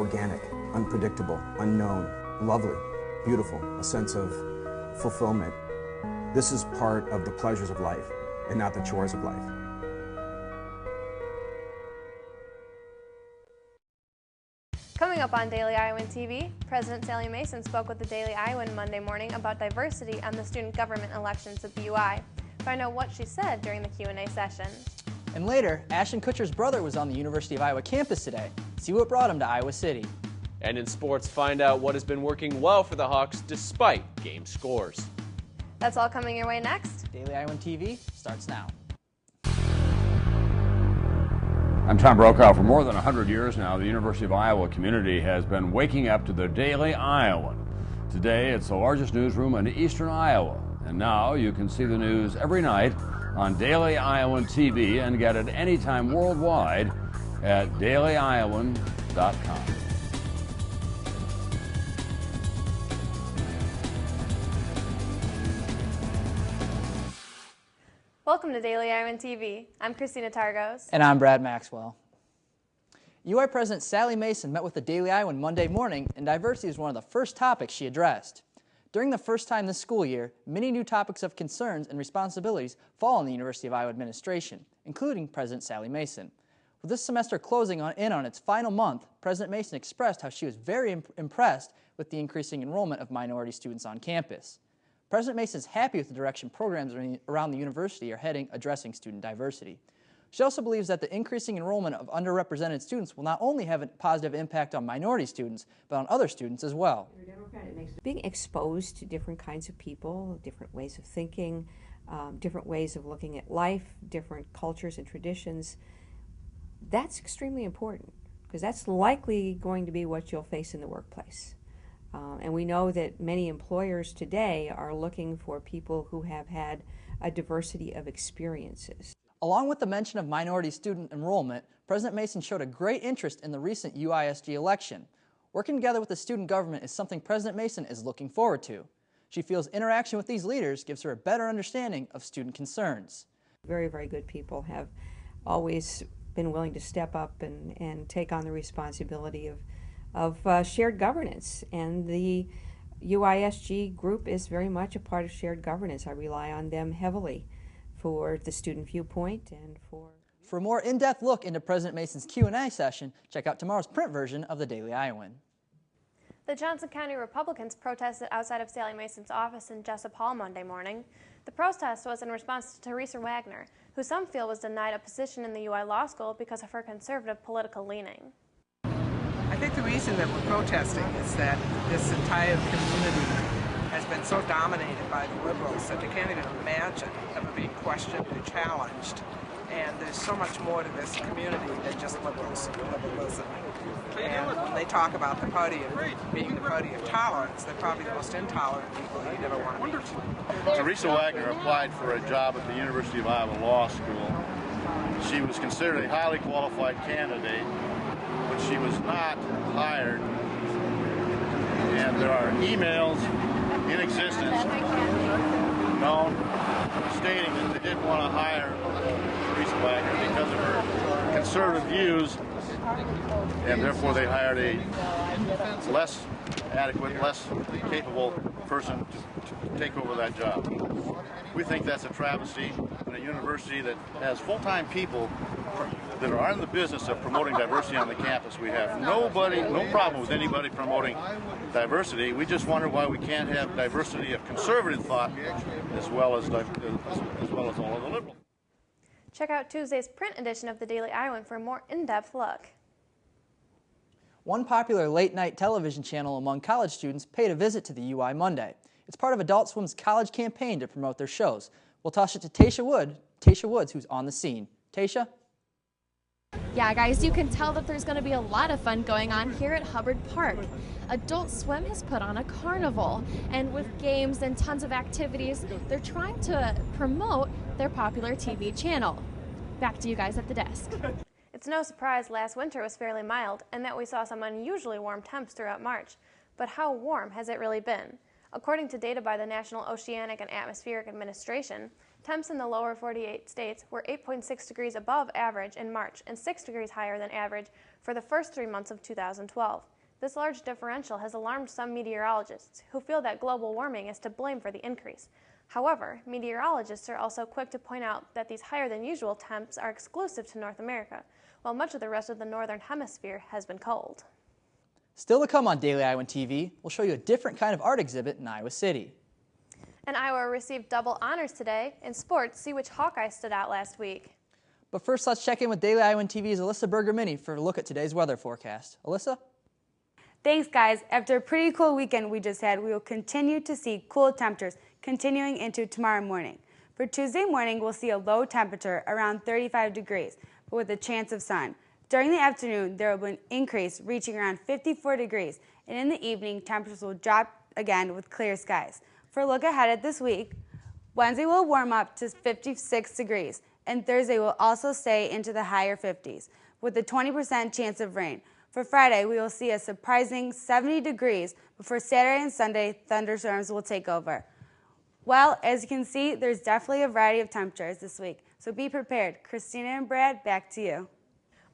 organic, unpredictable, unknown, lovely, beautiful, a sense of fulfillment. This is part of the pleasures of life and not the chores of life. Coming up on Daily Iowan TV, President Sally Mason spoke with the Daily Iowan Monday morning about diversity on the student government elections at the UI. Find out what she said during the Q&A session. And later, Ashton Kutcher's brother was on the University of Iowa campus today. See what brought him to Iowa City. And in sports, find out what has been working well for the Hawks despite game scores. That's all coming your way next. Daily Iowan TV starts now. I'm Tom Brokaw. For more than 100 years now, the University of Iowa community has been waking up to the Daily Iowan. Today, it's the largest newsroom in eastern Iowa. And now you can see the news every night on Daily Iowan TV and get it anytime worldwide at dailyiowan.com. Welcome to Daily Iowan TV. I'm Christina Targos. And I'm Brad Maxwell. UI President Sally Mason met with the Daily Iowan Monday morning, and diversity is one of the first topics she addressed. During the first time this school year, many new topics of concerns and responsibilities fall on the University of Iowa administration, including President Sally Mason. With this semester closing in on its final month, President Mason expressed how she was very impressed with the increasing enrollment of minority students on campus. President Mason is happy with the direction programs around the university are heading addressing student diversity. She also believes that the increasing enrollment of underrepresented students will not only have a positive impact on minority students, but on other students as well. Being exposed to different kinds of people, different ways of thinking, different ways of looking at life, different cultures and traditions, that's extremely important because that's likely going to be what you'll face in the workplace. And we know that many employers today are looking for people who have had a diversity of experiences. Along with the mention of minority student enrollment, President Mason showed a great interest in the recent UISG election. Working together with the student government is something President Mason is looking forward to. She feels interaction with these leaders gives her a better understanding of student concerns. Very, very good people have always been willing to step up and take on the responsibility of shared governance, and the UISG group is very much a part of shared governance. I rely on them heavily for the student viewpoint and For a more in-depth look into President Mason's Q&A session, check out tomorrow's print version of the Daily Iowan. The Johnson County Republicans protested outside of Sally Mason's office in Jessup Hall Monday morning. The protest was in response to Teresa Wagner, who some feel was denied a position in the UI Law School because of her conservative political leaning. I think the reason that we're protesting is that this entire community has been so dominated by the liberals that they can't even imagine ever being questioned or challenged. And there's so much more to this community than just liberals and liberalism. And when they talk about the party of being the party of tolerance, they're probably the most intolerant people you'd ever want to meet. Teresa Wagner applied for a job at the University of Iowa Law School. She was considered a highly qualified candidate, but she was not hired. And there are emails in existence known stating that they didn't want to hire Teresa Wagner because of her conservative views, and therefore they hired a less adequate, less capable person to take over that job. We think that's a travesty in a university that has full-time people that are in the business of promoting diversity on the campus. We have no problem with anybody promoting diversity. We just wonder why we can't have diversity of conservative thought as well as all of the liberal. Check out Tuesday's print edition of the Daily Iowan for a more in-depth look. One popular late-night television channel among college students paid a visit to the UI Monday. It's part of Adult Swim's college campaign to promote their shows. We'll toss it to Tasha Woods, who's on the scene. Tasha? Yeah, guys, you can tell that there's going to be a lot of fun going on here at Hubbard Park. Adult Swim has put on a carnival, and with games and tons of activities, they're trying to promote their popular TV channel. Back to you guys at the desk. It's no surprise last winter was fairly mild and that we saw some unusually warm temps throughout March. But how warm has it really been? According to data by the National Oceanic and Atmospheric Administration, Temps in the lower 48 states were 8.6 degrees above average in March and 6 degrees higher than average for the first 3 months of 2012. This large differential has alarmed some meteorologists who feel that global warming is to blame for the increase. However, meteorologists are also quick to point out that these higher than usual temps are exclusive to North America, while much of the rest of the northern hemisphere has been cold. Still to come on Daily Iowan TV, we'll show you a different kind of art exhibit in Iowa City. And Iowa received double honors today. In sports, see which Hawkeye stood out last week. But first, let's check in with Daily Iowan TV's Alyssa Berger-Mini for a look at today's weather forecast. Alyssa? Thanks, guys. After a pretty cool weekend we just had, we will continue to see cool temperatures continuing into tomorrow morning. For Tuesday morning, we'll see a low temperature around 35 degrees, but with a chance of sun. During the afternoon, there will be an increase reaching around 54 degrees, and in the evening, temperatures will drop again with clear skies. For a look ahead at this week, Wednesday will warm up to 56 degrees, and Thursday will also stay into the higher 50s, with a 20% chance of rain. For Friday, we will see a surprising 70 degrees, but for Saturday and Sunday, thunderstorms will take over. Well, as you can see, there's definitely a variety of temperatures this week, so be prepared. Christina and Brad, back to you.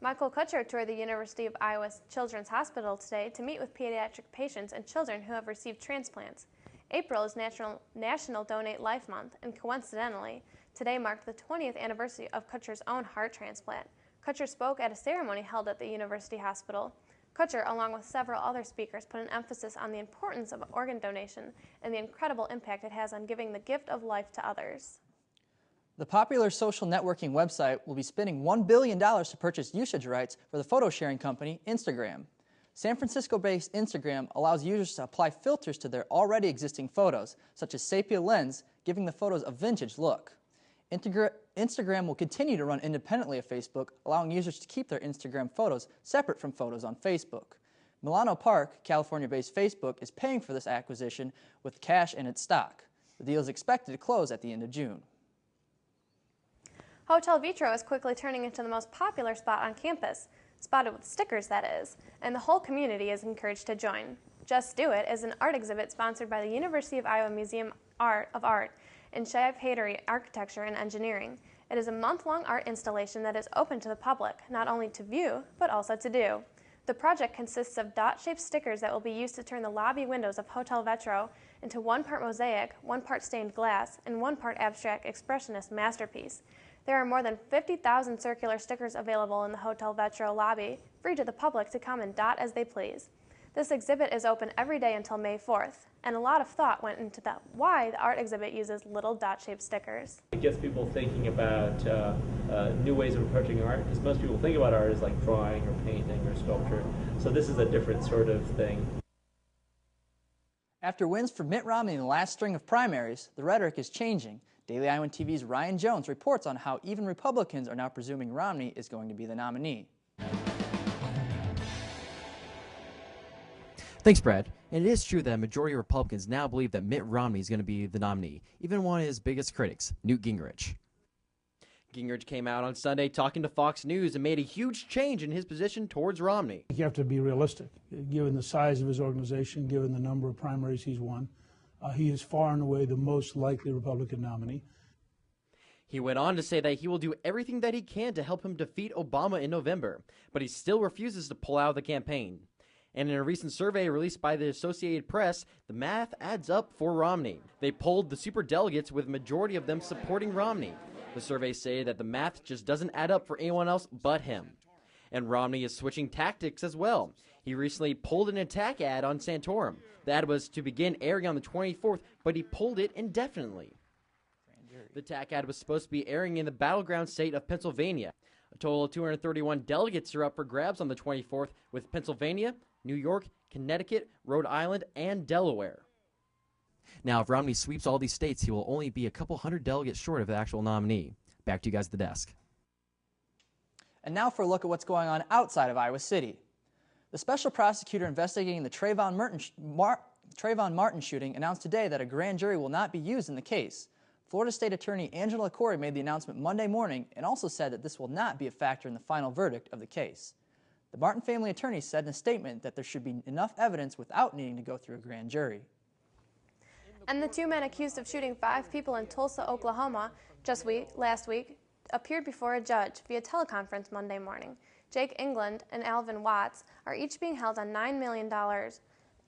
Michael Kutcher toured the University of Iowa Children's Hospital today to meet with pediatric patients and children who have received transplants. April is National Donate Life Month, and coincidentally, today marked the 20th anniversary of Kutcher's own heart transplant. Kutcher spoke at a ceremony held at the University Hospital. Kutcher, along with several other speakers, put an emphasis on the importance of organ donation and the incredible impact it has on giving the gift of life to others. The popular social networking website will be spending $1 billion to purchase usage rights for the photo sharing company Instagram. San Francisco-based Instagram allows users to apply filters to their already existing photos, such as sepia lens, giving the photos a vintage look. Instagram will continue to run independently of Facebook, allowing users to keep their Instagram photos separate from photos on Facebook. Milano Park, California-based Facebook, is paying for this acquisition with cash in its stock. The deal is expected to close at the end of June. Hotel Vitro is quickly turning into the most popular spot on campus, spotted with stickers, that is, and the whole community is encouraged to join. Just Do It is an art exhibit sponsored by the University of Iowa Museum of Art in Shayab-Hadery Architecture and Engineering. It is a month-long art installation that is open to the public, not only to view, but also to do. The project consists of dot-shaped stickers that will be used to turn the lobby windows of Hotel Vitro into 1 part mosaic, 1 part stained glass, and 1 part abstract expressionist masterpiece. There are more than 50,000 circular stickers available in the Hotel Vitro lobby, free to the public to come and dot as they please. This exhibit is open every day until May 4th, and a lot of thought went into why the art exhibit uses little dot-shaped stickers. It gets people thinking about new ways of approaching art, because most people think about art as like drawing or painting or sculpture. So this is a different sort of thing. After wins for Mitt Romney in the last string of primaries, the rhetoric is changing. Daily Iowan TV's Ryan Jones reports on how even Republicans are now presuming Romney is going to be the nominee. Thanks, Brad. And it is true that a majority of Republicans now believe that Mitt Romney is going to be the nominee, even one of his biggest critics, Newt Gingrich. Gingrich came out on Sunday talking to Fox News and made a huge change in his position towards Romney. You have to be realistic, given the size of his organization, given the number of primaries he's won. He is far and away the most likely Republican nominee. He went on to say that he will do everything that he can to help him defeat Obama in November, but he still refuses to pull out of the campaign. And in a recent survey released by the Associated Press, the math adds up for Romney. They polled the superdelegates with a majority of them supporting Romney. The surveys say that the math just doesn't add up for anyone else but him. And Romney is switching tactics as well. He recently pulled an attack ad on Santorum. The ad was to begin airing on the 24th, but he pulled it indefinitely. The attack ad was supposed to be airing in the battleground state of Pennsylvania. A total of 231 delegates are up for grabs on the 24th, with Pennsylvania, New York, Connecticut, Rhode Island, and Delaware. Now, if Romney sweeps all these states, he will only be a couple hundred delegates short of the actual nominee. Back to you guys at the desk. And now for a look at what's going on outside of Iowa City. The special prosecutor investigating the Trayvon Martin shooting announced today that a grand jury will not be used in the case. Florida State Attorney Angela Corey made the announcement Monday morning and also said that this will not be a factor in the final verdict of the case. The Martin family attorney said in a statement that there should be enough evidence without needing to go through a grand jury. And the 2 men accused of shooting 5 people in Tulsa, Oklahoma, last week, appeared before a judge via teleconference Monday morning. Jake England and Alvin Watts are each being held on $9 million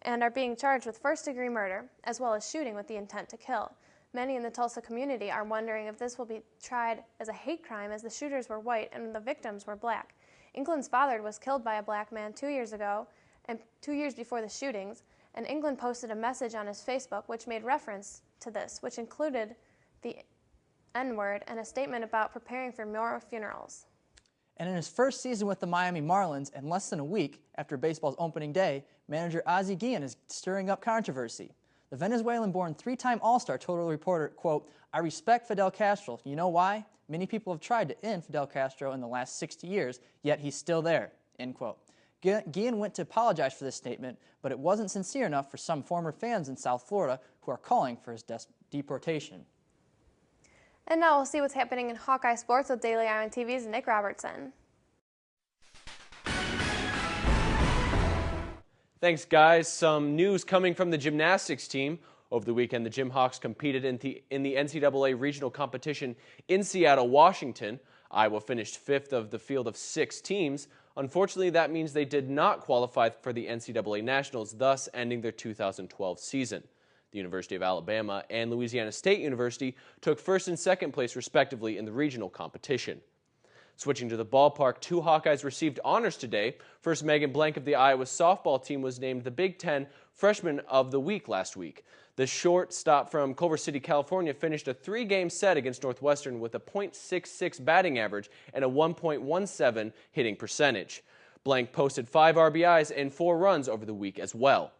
and are being charged with first-degree murder, as well as shooting with the intent to kill. Many in the Tulsa community are wondering if this will be tried as a hate crime, as the shooters were white and the victims were black. England's father was killed by a black man 2 years ago, and 2 years before the shootings, and England posted a message on his Facebook which made reference to this, which included the N-word and a statement about preparing for more funerals. And in his first season with the Miami Marlins, and less than a week after baseball's opening day, manager Ozzie Guillen is stirring up controversy. The Venezuelan-born 3-time All-Star told a reporter, quote, "I respect Fidel Castro. You know why? Many people have tried to end Fidel Castro in the last 60 years, yet he's still there," end quote. Guillen went to apologize for this statement, but it wasn't sincere enough for some former fans in South Florida who are calling for his deportation. And now we'll see what's happening in Hawkeye sports with Daily Iowan TV's Nick Robertson. Thanks, guys. Some news coming from the gymnastics team. Over the weekend, the Gym Hawks competed in the NCAA regional competition in Seattle, Washington. Iowa finished 5th of the field of 6 teams. Unfortunately, that means they did not qualify for the NCAA Nationals, thus ending their 2012 season. The University of Alabama and Louisiana State University took 1st and 2nd place, respectively, in the regional competition. Switching to the ballpark, 2 Hawkeyes received honors today. First, Megan Blank of the Iowa softball team was named the Big Ten Freshman of the Week last week. The shortstop from Culver City, California, finished a 3-game set against Northwestern with a .66 batting average and a 1.17 hitting percentage. Blank posted 5 RBIs and 4 runs over the week as well.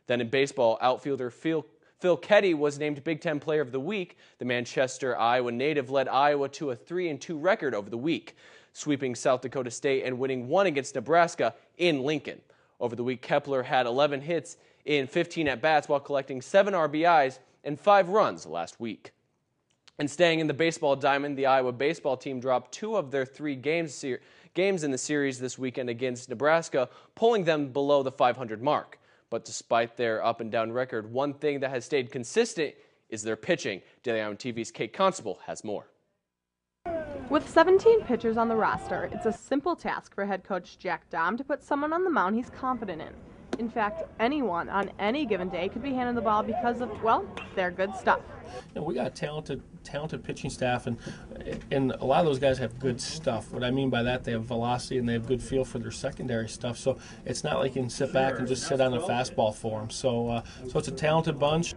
Then in baseball, outfielder Phil Keddy was named Big Ten Player of the Week. The Manchester, Iowa native led Iowa to a 3-2 record over the week, sweeping South Dakota State and winning 1 against Nebraska in Lincoln. Over the week, Kepler had 11 hits in 15 at-bats while collecting 7 RBIs and 5 runs last week. And staying in the baseball diamond, the Iowa baseball team dropped 2 of their 3 games in the series this weekend against Nebraska, pulling them below the 500 mark. But despite their up-and-down record, one thing that has stayed consistent is their pitching. Daily Iowan TV's Kate Constable has more. With 17 pitchers on the roster, it's a simple task for head coach Jack Dahm to put someone on the mound he's confident in. In fact, anyone on any given day could be handed the ball because of, well, their good stuff. You know, we got a talented pitching staff, and a lot of those guys have good stuff. What I mean by that, they have velocity and they have good feel for their secondary stuff. So it's not like you can sit back and just sit on a fastball for them. So it's a talented bunch.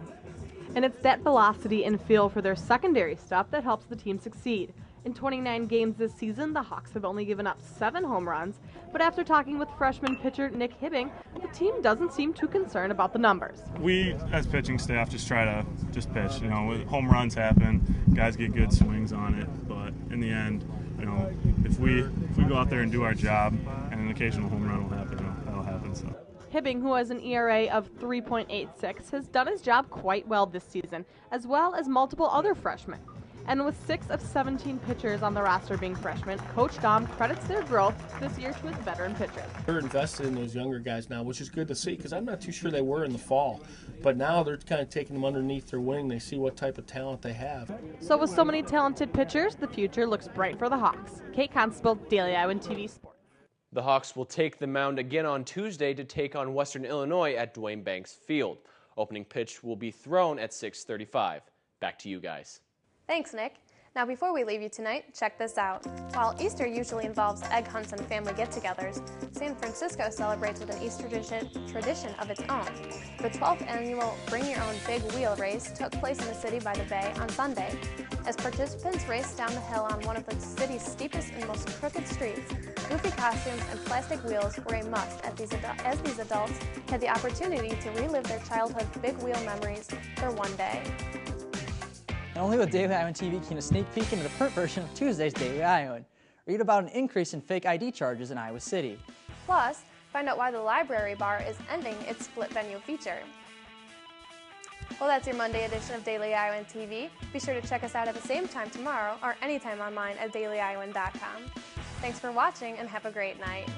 And it's that velocity and feel for their secondary stuff that helps the team succeed. In 29 games this season, the Hawks have only given up 7 home runs, but after talking with freshman pitcher Nick Hibbing, the team doesn't seem too concerned about the numbers. We, as pitching staff, just try to pitch. You know, home runs happen, guys get good swings on it, but in the end, you know, if we go out there and do our job, and an occasional home run will happen, that'll happen. So. Hibbing, who has an ERA of 3.86, has done his job quite well this season, as well as multiple other freshmen. And with 6 of 17 pitchers on the roster being freshmen, Coach Dahm credits their growth this year to his veteran pitchers. They're invested in those younger guys now, which is good to see, because I'm not too sure they were in the fall. But now they're kind of taking them underneath their wing. They see what type of talent they have. So with so many talented pitchers, the future looks bright for the Hawks. Kate Constable, Daily Iowan TV Sports. The Hawks will take the mound again on Tuesday to take on Western Illinois at Dwayne Banks Field. Opening pitch will be thrown at 6:35. Back to you guys. Thanks, Nick. Now, before we leave you tonight, check this out. While Easter usually involves egg hunts and family get-togethers, San Francisco celebrates with an Easter tradition of its own. The 12th annual Bring Your Own Big Wheel race took place in the city by the Bay on Sunday. As participants raced down the hill on one of the city's steepest and most crooked streets, goofy costumes and plastic wheels were a must as these adults had the opportunity to relive their childhood big wheel memories for one day. And only with Daily Iowan TV can you sneak peek into the print version of Tuesday's Daily Iowan. Read about an increase in fake ID charges in Iowa City. Plus, find out why the library bar is ending its split venue feature. Well, that's your Monday edition of Daily Iowan TV. Be sure to check us out at the same time tomorrow or anytime online at dailyiowan.com. Thanks for watching and have a great night.